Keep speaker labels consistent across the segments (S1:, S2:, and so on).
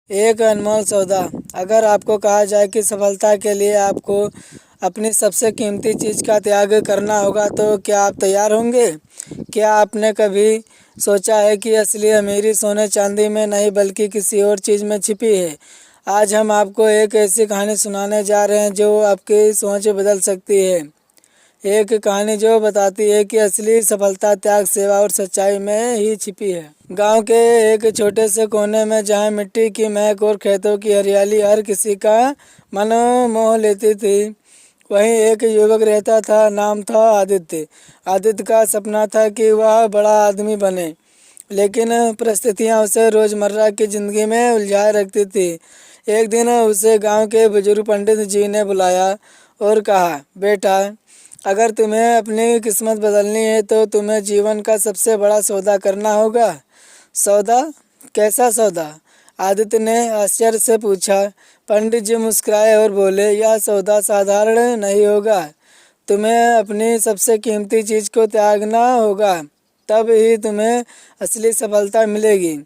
S1: एक अनमोल सौदा। अगर आपको कहा जाए कि सफलता के लिए आपको अपनी सबसे कीमती चीज़ का त्याग करना होगा तो क्या आप तैयार होंगे? क्या आपने कभी सोचा है कि असली अमीरी सोने चांदी में नहीं बल्कि किसी और चीज़ में छिपी है? आज हम आपको एक ऐसी कहानी सुनाने जा रहे हैं जो आपकी सोच बदल सकती है। एक कहानी जो बताती है कि असली सफलता त्याग, सेवा और सच्चाई में ही छिपी है। गांव के एक छोटे से कोने में जहां मिट्टी की महक और खेतों की हरियाली हर किसी का मन मोह लेती थी, वहीं एक युवक रहता था। नाम था आदित्य। आदित्य का सपना था कि वह बड़ा आदमी बने, लेकिन परिस्थितियां उसे रोज़मर्रा की ज़िंदगी में उलझाए रखती थी। एक दिन उसे गांव के बुजुर्ग पंडित जी ने बुलाया और कहा, बेटा, अगर तुम्हें अपनी किस्मत बदलनी है तो तुम्हें जीवन का सबसे बड़ा सौदा करना होगा। सौदा? कैसा सौदा? आदित्य ने आश्चर्य से पूछा। पंडित जी मुस्कुराए और बोले, यह सौदा साधारण नहीं होगा। तुम्हें अपनी सबसे कीमती चीज़ को त्यागना होगा, तब ही तुम्हें असली सफलता मिलेगी।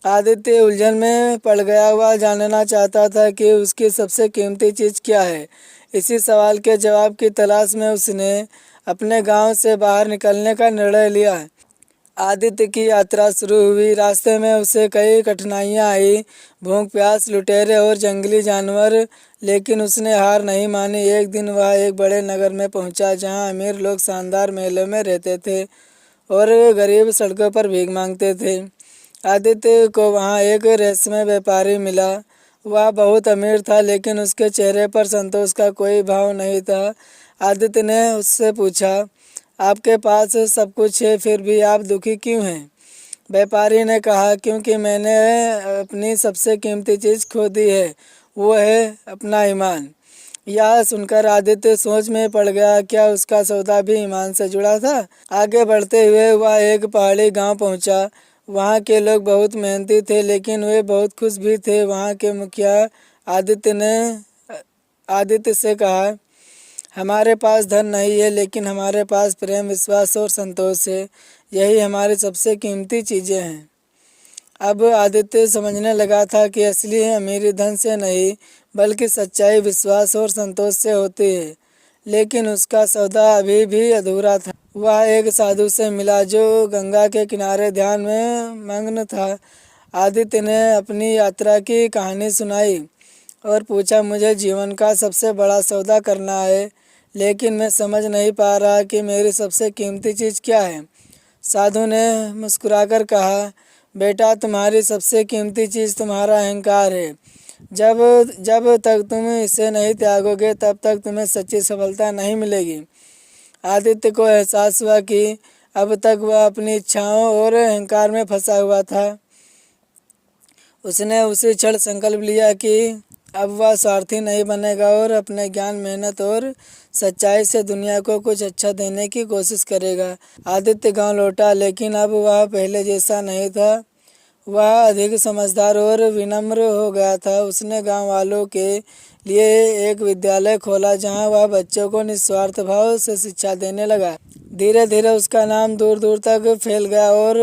S1: आदित्य उलझन में पड़ गया। वह जानना चाहता था कि उसकी सबसे कीमती चीज़ क्या है। इसी सवाल के जवाब की तलाश में उसने अपने गांव से बाहर निकलने का निर्णय लिया। आदित्य की यात्रा शुरू हुई। रास्ते में उसे कई कठिनाइयां आई, भूख प्यास, लुटेरे और जंगली जानवर, लेकिन उसने हार नहीं मानी। एक दिन वह एक बड़े नगर में पहुंचा जहां अमीर लोग शानदार महलों में रहते थे और गरीब सड़कों पर भीख मांगते थे। आदित्य को वहां एक रहस्यमय व्यापारी मिला। वह बहुत अमीर था, लेकिन उसके चेहरे पर संतोष का कोई भाव नहीं था। आदित्य ने उससे पूछा, आपके पास सब कुछ है, फिर भी आप दुखी क्यों हैं? व्यापारी ने कहा, क्योंकि मैंने अपनी सबसे कीमती चीज़ खो दी है, वो है अपना ईमान। यह सुनकर आदित्य सोच में पड़ गया। क्या उसका सौदा भी ईमान से जुड़ा था? आगे बढ़ते हुए वह एक पहाड़ी गांव पहुंचा। वहां के लोग बहुत मेहनती थे, लेकिन वे बहुत खुश भी थे। वहां के मुखिया आदित्य ने आदित्य से कहा, हमारे पास धन नहीं है, लेकिन हमारे पास प्रेम, विश्वास और संतोष है। यही हमारी सबसे कीमती चीज़ें हैं। अब आदित्य समझने लगा था कि असली अमीरी धन से नहीं बल्कि सच्चाई, विश्वास और संतोष से होती है। लेकिन उसका सौदा अभी भी अधूरा था। वह एक साधु से मिला जो गंगा के किनारे ध्यान में मग्न था। आदित्य ने अपनी यात्रा की कहानी सुनाई और पूछा, मुझे जीवन का सबसे बड़ा सौदा करना है, लेकिन मैं समझ नहीं पा रहा कि मेरी सबसे कीमती चीज़ क्या है। साधु ने मुस्कुराकर कहा, बेटा, तुम्हारी सबसे कीमती चीज़ तुम्हारा अहंकार है। जब जब तक तुम इसे नहीं त्यागोगे, तब तक तुम्हें सच्ची सफलता नहीं मिलेगी। आदित्य को एहसास हुआ कि अब तक वह अपनी इच्छाओं और अहंकार में फंसा हुआ था। उसने उसी क्षण संकल्प लिया कि अब वह स्वार्थी नहीं बनेगा और अपने ज्ञान, मेहनत और सच्चाई से दुनिया को कुछ अच्छा देने की कोशिश करेगा। आदित्य गांव लौटा, लेकिन अब वह पहले जैसा नहीं था। वह अधिक समझदार और विनम्र हो गया था। उसने गांव वालों के लिए एक विद्यालय खोला जहां वह बच्चों को निस्वार्थ भाव से शिक्षा देने लगा। धीरे धीरे उसका नाम दूर दूर तक फैल गया और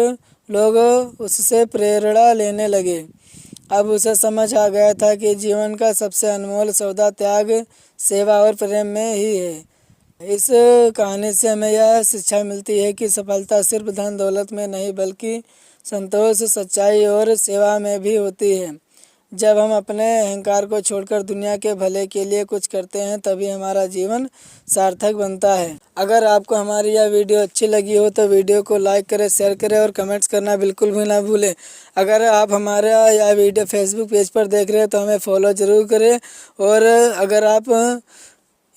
S1: लोग उससे प्रेरणा लेने लगे। अब उसे समझ आ गया था कि जीवन का सबसे अनमोल सौदा त्याग, सेवा और प्रेम में ही है। इस कहानी से हमें यह शिक्षा मिलती है कि सफलता सिर्फ धन दौलत में नहीं बल्कि संतोष, सच्चाई और सेवा में भी होती है। जब हम अपने अहंकार को छोड़कर दुनिया के भले के लिए कुछ करते हैं, तभी हमारा जीवन सार्थक बनता है। अगर आपको हमारी यह वीडियो अच्छी लगी हो तो वीडियो को लाइक करें, शेयर करें और कमेंट्स करना बिल्कुल भी ना भूलें। अगर आप हमारा यह वीडियो फेसबुक पेज पर देख रहे हैं तो हमें फॉलो ज़रूर करें, और अगर आप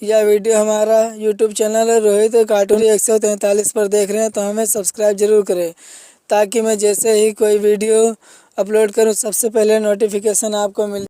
S1: यह वीडियो हमारा यूट्यूब चैनल रोहित कार्टून 143 पर देख रहे हैं तो हमें सब्सक्राइब जरूर करें, ताकि मैं जैसे ही कोई वीडियो अपलोड करूं सबसे पहले नोटिफिकेशन आपको मिले।